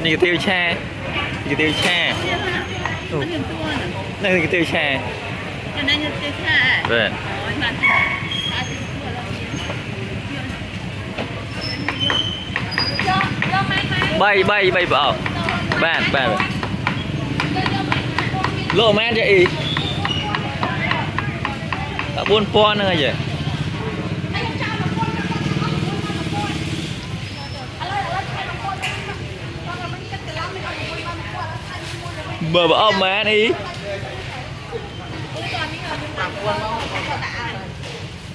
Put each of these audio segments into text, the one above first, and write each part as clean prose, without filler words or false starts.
นี่tiêu chaนี่tiêu cha đây cái tiêu cha vâng bay bay bay bảo bạn bạn lộ men vậy đã buôn pon nữa vậy bờ bờ ông mà đi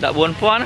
đã buồn pon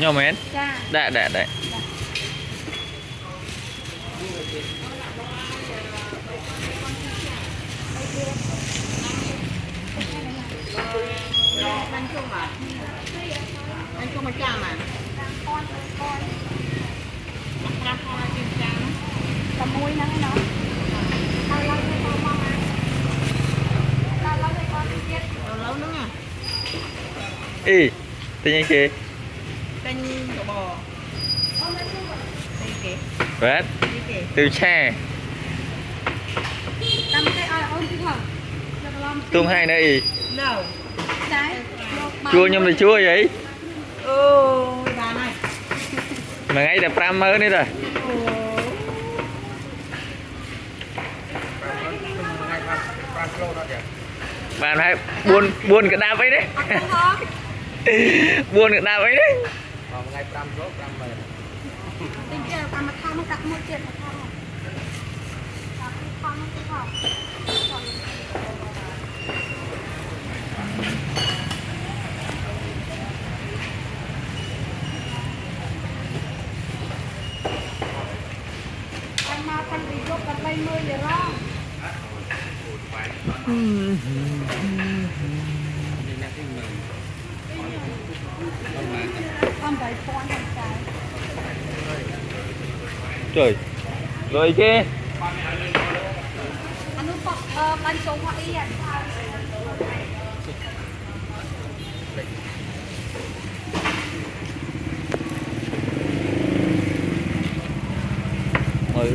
nhau mến đã anh cho mày chàng mà con làm con là chìm chàng cầm môi nó hay nó lâu nữa nha ý tên như kia tên bò vết tiêu cha tung hai đây chua nhưng mà chua vậy bà này mà ngay là pram mới nữa rồi bạn hãy buồn buồn cái đạp ấy đấy buồn cái đạp ấy đấy trời rồi kia bánh số hoa y mời